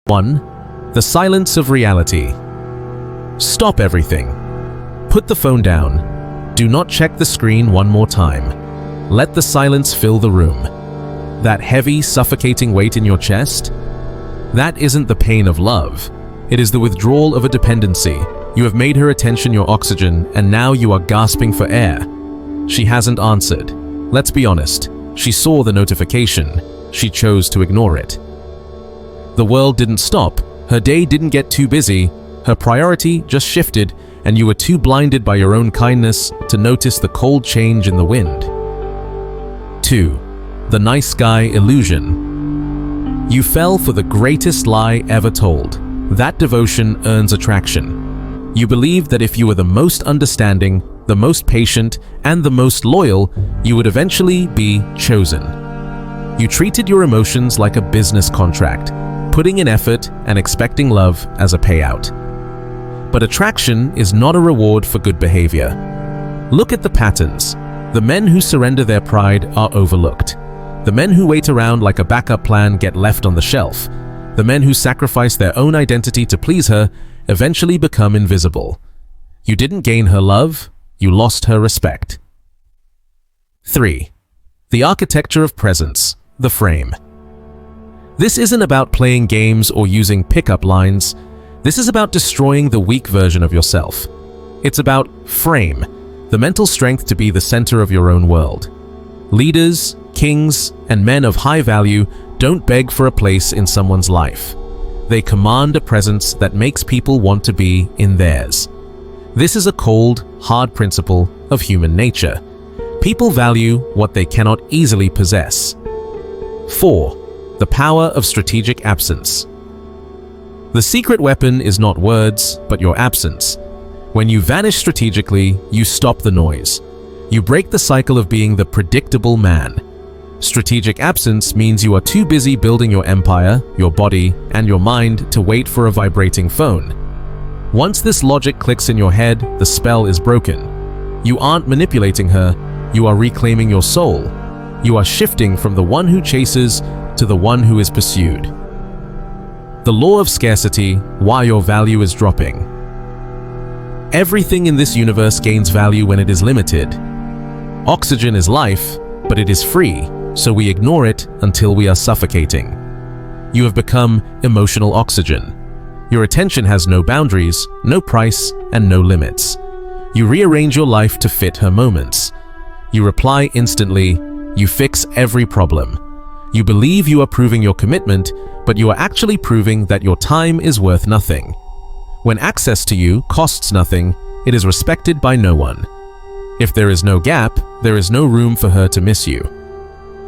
1. The silence of reality. Stop everything. Put the phone down. Do not check the screen one more time. Let the silence fill the room. That heavy, suffocating weight in your chest? That isn't the pain of love. It is the withdrawal of a dependency. You have made her attention your oxygen, and now you are gasping for air. She hasn't answered. Let's be honest. She saw the notification. She chose to ignore it. The world didn't stop. Her day didn't get too busy. Her priority just shifted, and you were too blinded by your own kindness to notice the cold change in the wind. 2. The nice guy illusion. You fell for the greatest lie ever told. That devotion earns attraction. You believed that if you were the most understanding, the most patient, and the most loyal, you would eventually be chosen. You treated your emotions like a business contract, putting in effort and expecting love as a payout. But attraction is not a reward for good behavior. Look at the patterns. The men who surrender their pride are overlooked. The men who wait around like a backup plan get left on the shelf. The men who sacrifice their own identity to please her eventually become invisible. You didn't gain her love, you lost her respect. 3. The architecture of presence, the frame. This isn't about playing games or using pickup lines. This is about destroying the weak version of yourself. It's about frame, the mental strength to be the center of your own world. Leaders, kings, and men of high value don't beg for a place in someone's life. They command a presence that makes people want to be in theirs. This is a cold, hard principle of human nature. People value what they cannot easily possess. 4. The power of strategic absence. The secret weapon is not words, but your absence. When you vanish strategically, you stop the noise. You break the cycle of being the predictable man. Strategic absence means you are too busy building your empire, your body, and your mind to wait for a vibrating phone. Once this logic clicks in your head, the spell is broken. You aren't manipulating her, you are reclaiming your soul. You are shifting from the one who chases to the one who is pursued. The law of scarcity, why your value is dropping. Everything in this universe gains value when it is limited. Oxygen is life, but it is free, so we ignore it until we are suffocating. You have become emotional oxygen. Your attention has no boundaries, no price, and no limits. You rearrange your life to fit her moments. You reply instantly. You fix every problem. You believe you are proving your commitment, but you are actually proving that your time is worth nothing. When access to you costs nothing, it is respected by no one. If there is no gap, there is no room for her to miss you.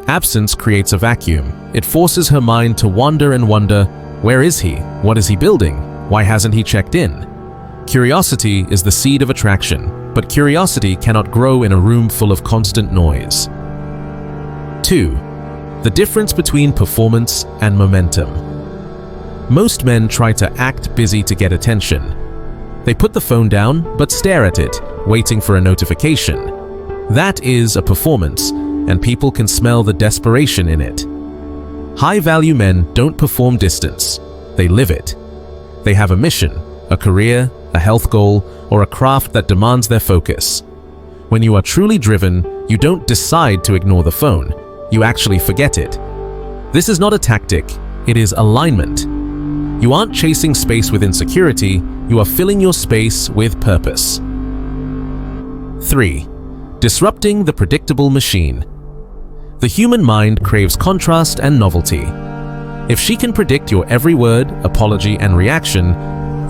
Absence creates a vacuum. It forces her mind to wander and wonder, where is he? What is he building? Why hasn't he checked in? Curiosity is the seed of attraction, but curiosity cannot grow in a room full of constant noise. 2. The difference between performance and momentum. Most men try to act busy to get attention. They put the phone down, but stare at it, waiting for a notification. That is a performance, and people can smell the desperation in it. High-value men don't perform distance, they live it. They have a mission, a career, a health goal, or a craft that demands their focus. When you are truly driven, you don't decide to ignore the phone, you actually forget it. This is not a tactic, it is alignment. You aren't chasing space with insecurity, you are filling your space with purpose. 3. Disrupting the predictable machine. The human mind craves contrast and novelty. If she can predict your every word, apology, and reaction,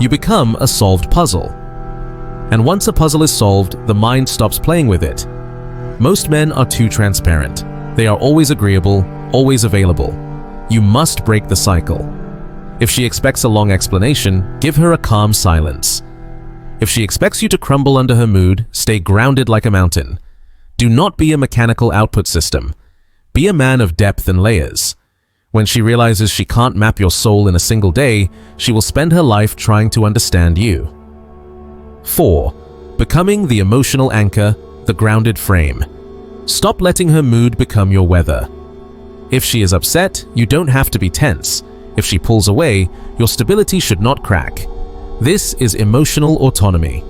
you become a solved puzzle. And once a puzzle is solved, the mind stops playing with it. Most men are too transparent. They are always agreeable, always available. You must break the cycle. If she expects a long explanation, give her a calm silence. If she expects you to crumble under her mood, stay grounded like a mountain. Do not be a mechanical output system. Be a man of depth and layers. When she realizes she can't map your soul in a single day, she will spend her life trying to understand you. 4. Becoming the emotional anchor, the grounded frame. Stop letting her mood become your weather. If she is upset, you don't have to be tense. If she pulls away, your stability should not crack. This is emotional autonomy.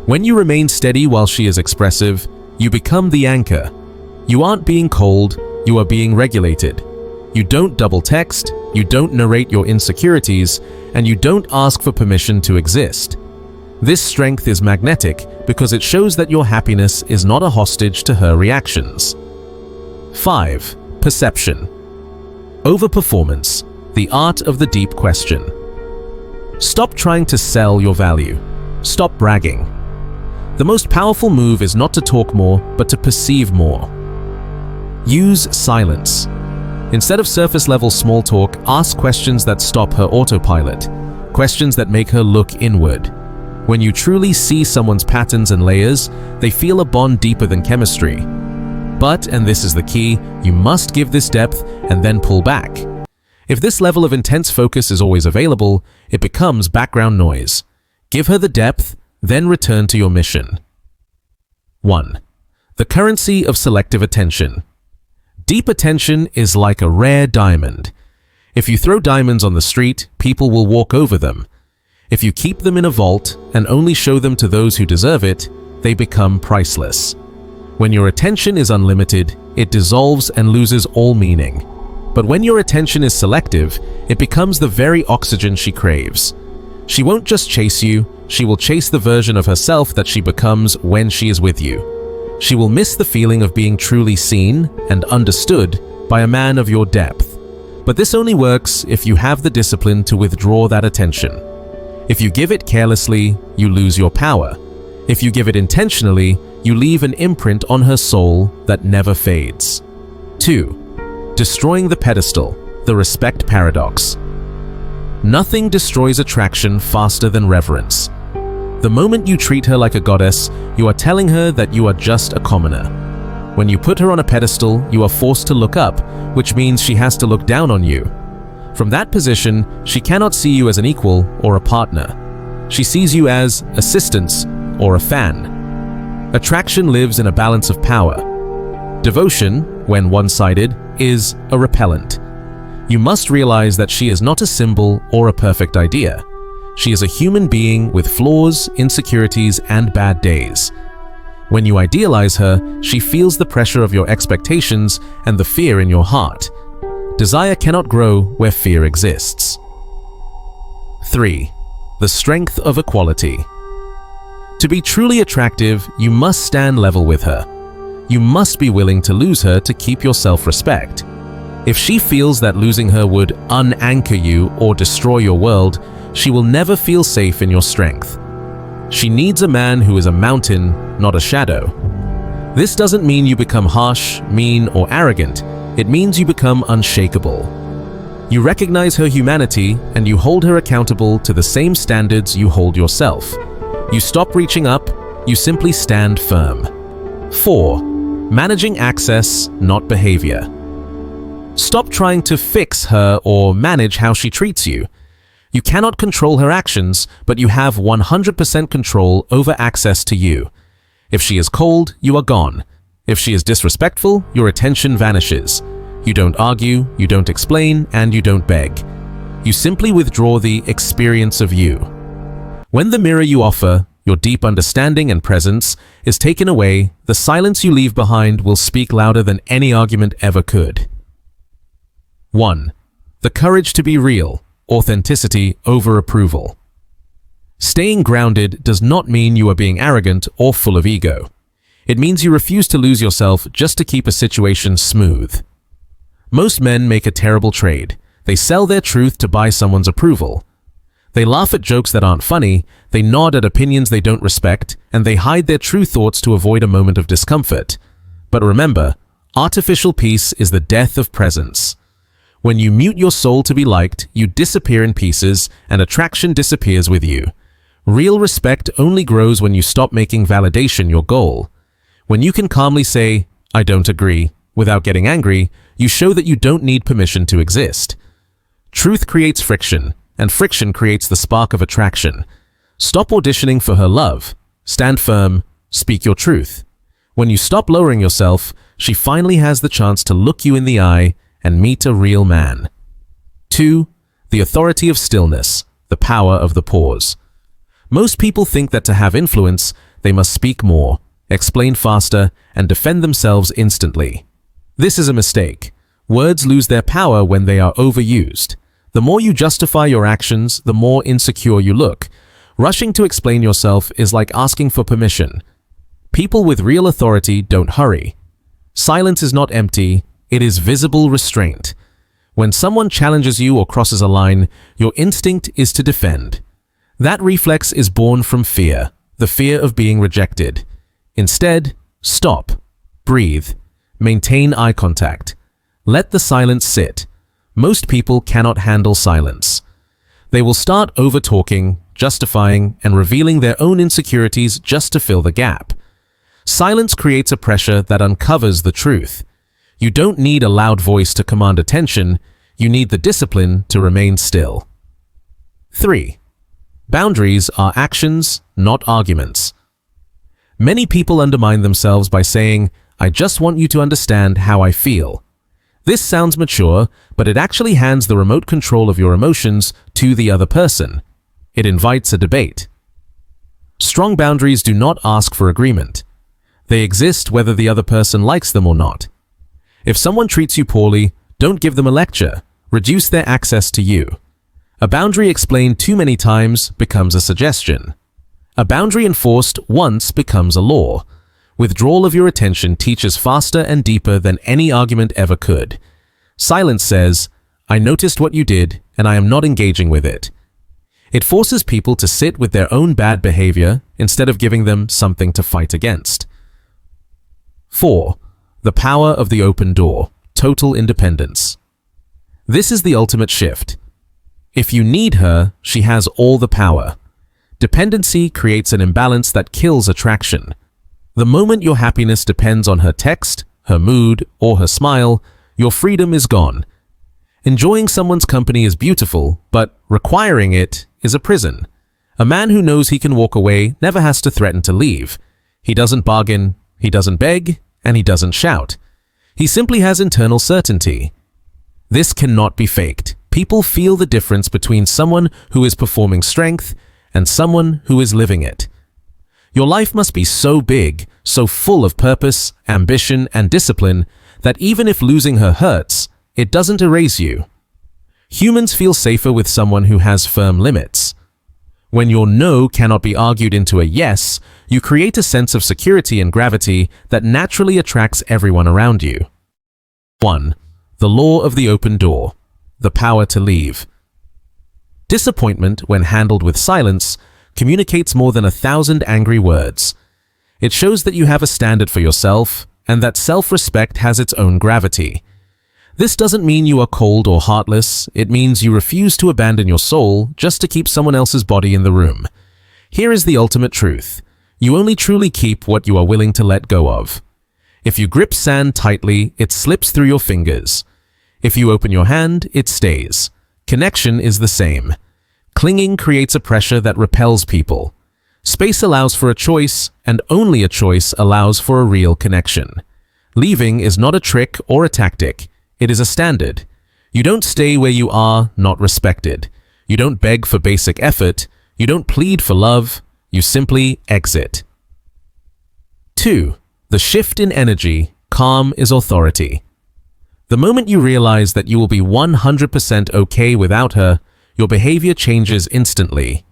When you remain steady while she is expressive, you become the anchor. You aren't being cold, you are being regulated. You don't double text, you don't narrate your insecurities, and you don't ask for permission to exist. This strength is magnetic because it shows that your happiness is not a hostage to her reactions. 5. Perception. Overperformance, the art of the deep question. Stop trying to sell your value. Stop bragging. The most powerful move is not to talk more, but to perceive more. Use silence. Instead of surface-level small talk, ask questions that stop her autopilot, questions that make her look inward. When you truly see someone's patterns and layers, they feel a bond deeper than chemistry. But, and this is the key, you must give this depth and then pull back. If this level of intense focus is always available, it becomes background noise. Give her the depth, then return to your mission. 1. The currency of selective attention. Deep attention is like a rare diamond. If you throw diamonds on the street, people will walk over them. If you keep them in a vault and only show them to those who deserve it, they become priceless. When your attention is unlimited, it dissolves and loses all meaning. But when your attention is selective, it becomes the very oxygen she craves. She won't just chase you, she will chase the version of herself that she becomes when she is with you. She will miss the feeling of being truly seen and understood by a man of your depth. But this only works if you have the discipline to withdraw that attention. If you give it carelessly, you lose your power. If you give it intentionally, you leave an imprint on her soul that never fades. 2. Destroying the pedestal, the respect paradox. Nothing destroys attraction faster than reverence. The moment you treat her like a goddess, you are telling her that you are just a commoner. When you put her on a pedestal, you are forced to look up, which means she has to look down on you. From that position, she cannot see you as an equal or a partner. She sees you as assistance or a fan. Attraction lives in a balance of power. Devotion, when one-sided, is a repellent. You must realize that she is not a symbol or a perfect idea. She is a human being with flaws, insecurities, and bad days. When you idealize her, she feels the pressure of your expectations and the fear in your heart. Desire cannot grow where fear exists. 3. The strength of equality. To be truly attractive, you must stand level with her. You must be willing to lose her to keep your self-respect. If she feels that losing her would unanchor you or destroy your world, she will never feel safe in your strength. She needs a man who is a mountain, not a shadow. This doesn't mean you become harsh, mean, or arrogant. It means you become unshakable. You recognize her humanity and you hold her accountable to the same standards you hold yourself. You stop reaching up, you simply stand firm. 4. Managing access, not behavior. Stop trying to fix her or manage how she treats you. You cannot control her actions, but you have 100% control over access to you. If she is cold, you are gone. If she is disrespectful, your attention vanishes. You don't argue, you don't explain, and you don't beg. You simply withdraw the experience of you. When the mirror you offer, your deep understanding and presence, is taken away, the silence you leave behind will speak louder than any argument ever could. 1. The courage to be real, authenticity over approval. Staying grounded does not mean you are being arrogant or full of ego. It means you refuse to lose yourself just to keep a situation smooth. Most men make a terrible trade. They sell their truth to buy someone's approval. They laugh at jokes that aren't funny, they nod at opinions they don't respect, and they hide their true thoughts to avoid a moment of discomfort. But remember, artificial peace is the death of presence. When you mute your soul to be liked, you disappear in pieces, and attraction disappears with you. Real respect only grows when you stop making validation your goal. When you can calmly say, "I don't agree," without getting angry, you show that you don't need permission to exist. Truth creates friction, and friction creates the spark of attraction. Stop auditioning for her love. Stand firm, speak your truth. When you stop lowering yourself, she finally has the chance to look you in the eye and meet a real man. 2. The authority of stillness, the power of the pause. Most people think that to have influence, they must speak more, explain faster, and defend themselves instantly. This is a mistake. Words lose their power when they are overused. The more you justify your actions, the more insecure you look. Rushing to explain yourself is like asking for permission. People with real authority don't hurry. Silence is not empty, it is visible restraint. When someone challenges you or crosses a line, your instinct is to defend. That reflex is born from fear, the fear of being rejected. Instead, stop, breathe, maintain eye contact. Let the silence sit. Most people cannot handle silence. They will start over-talking, justifying, and revealing their own insecurities just to fill the gap. Silence creates a pressure that uncovers the truth. You don't need a loud voice to command attention, you need the discipline to remain still. 3. Boundaries are actions, not arguments. Many people undermine themselves by saying, "I just want you to understand how I feel." This sounds mature, but it actually hands the remote control of your emotions to the other person. It invites a debate. Strong boundaries do not ask for agreement. They exist whether the other person likes them or not. If someone treats you poorly, don't give them a lecture. Reduce their access to you. A boundary explained too many times becomes a suggestion. A boundary enforced once becomes a law. Withdrawal of your attention teaches faster and deeper than any argument ever could. Silence says, "I noticed what you did, and I am not engaging with it." It forces people to sit with their own bad behavior instead of giving them something to fight against. 4. The power of the open door, total independence. This is the ultimate shift. If you need her, she has all the power. Dependency creates an imbalance that kills attraction. The moment your happiness depends on her text, her mood, or her smile, your freedom is gone. Enjoying someone's company is beautiful, but requiring it is a prison. A man who knows he can walk away never has to threaten to leave. He doesn't bargain, he doesn't beg, and he doesn't shout. He simply has internal certainty. This cannot be faked. People feel the difference between someone who is performing strength and someone who is living it. Your life must be so big, so full of purpose, ambition, and discipline that even if losing her hurts, it doesn't erase you. Humans feel safer with someone who has firm limits. When your no cannot be argued into a yes, you create a sense of security and gravity that naturally attracts everyone around you. 1. The law of the open door, the power to leave. Disappointment, when handled with silence, communicates more than 1,000 angry words. It shows that you have a standard for yourself, and that self-respect has its own gravity. This doesn't mean you are cold or heartless, it means you refuse to abandon your soul just to keep someone else's body in the room. Here is the ultimate truth. You only truly keep what you are willing to let go of. If you grip sand tightly, it slips through your fingers. If you open your hand, it stays. Connection is the same. Clinging creates a pressure that repels people. Space allows for a choice, and only a choice allows for a real connection. Leaving is not a trick or a tactic. It is a standard. You don't stay where you are not respected. You don't beg for basic effort. You don't plead for love. You simply exit. 2. The shift in energy. Calm is authority. The moment you realize that you will be 100% okay without her, your behavior changes instantly.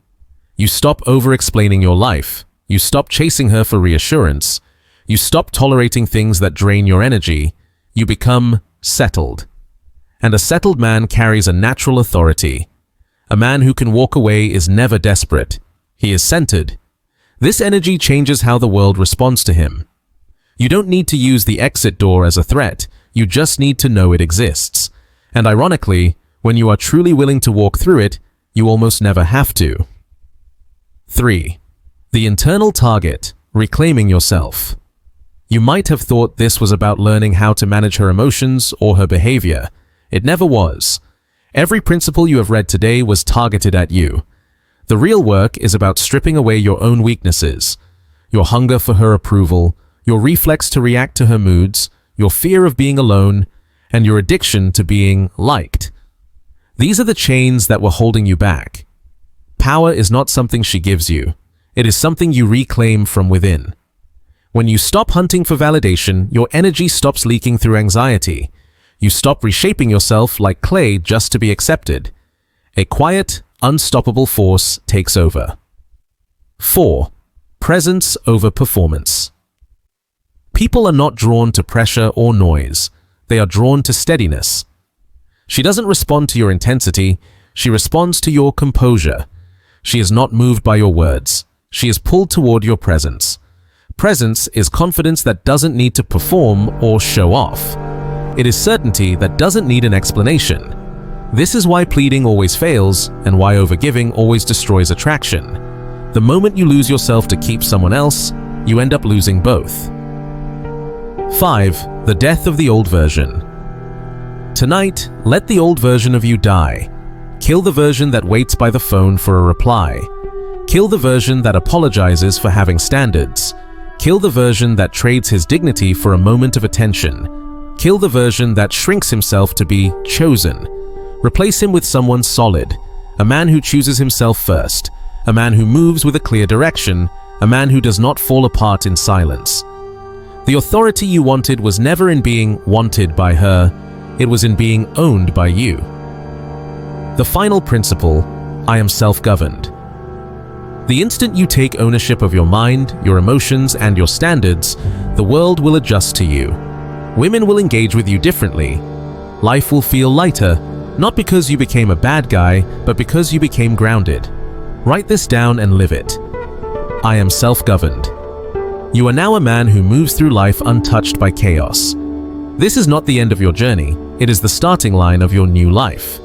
You stop over-explaining your life. You stop chasing her for reassurance. You stop tolerating things that drain your energy. You become settled. And a settled man carries a natural authority. A man who can walk away is never desperate. He is centered. This energy changes how the world responds to him. You don't need to use the exit door as a threat. You just need to know it exists. And ironically, when you are truly willing to walk through it, you almost never have to. 3. The internal target, reclaiming yourself. You might have thought this was about learning how to manage her emotions or her behavior. It never was. Every principle you have read today was targeted at you. The real work is about stripping away your own weaknesses, your hunger for her approval, your reflex to react to her moods, your fear of being alone, and your addiction to being liked. These are the chains that were holding you back. Power is not something she gives you. It is something you reclaim from within. When you stop hunting for validation, your energy stops leaking through anxiety. You stop reshaping yourself like clay just to be accepted. A quiet, unstoppable force takes over. 4. Presence over performance. People are not drawn to pressure or noise. They are drawn to steadiness. She doesn't respond to your intensity. She responds to your composure. She is not moved by your words. She is pulled toward your presence. Presence is confidence that doesn't need to perform or show off. It is certainty that doesn't need an explanation. This is why pleading always fails and why overgiving always destroys attraction. The moment you lose yourself to keep someone else, you end up losing both. 5. The death of the old version. Tonight, let the old version of you die. Kill the version that waits by the phone for a reply. Kill the version that apologizes for having standards. Kill the version that trades his dignity for a moment of attention. Kill the version that shrinks himself to be chosen. Replace him with someone solid, a man who chooses himself first, a man who moves with a clear direction, a man who does not fall apart in silence. The authority you wanted was never in being wanted by her, it was in being owned by you. The final principle, I am self-governed. The instant you take ownership of your mind, your emotions, and your standards, the world will adjust to you. Women will engage with you differently. Life will feel lighter, not because you became a bad guy, but because you became grounded. Write this down and live it. I am self-governed. You are now a man who moves through life untouched by chaos. This is not the end of your journey, it is the starting line of your new life.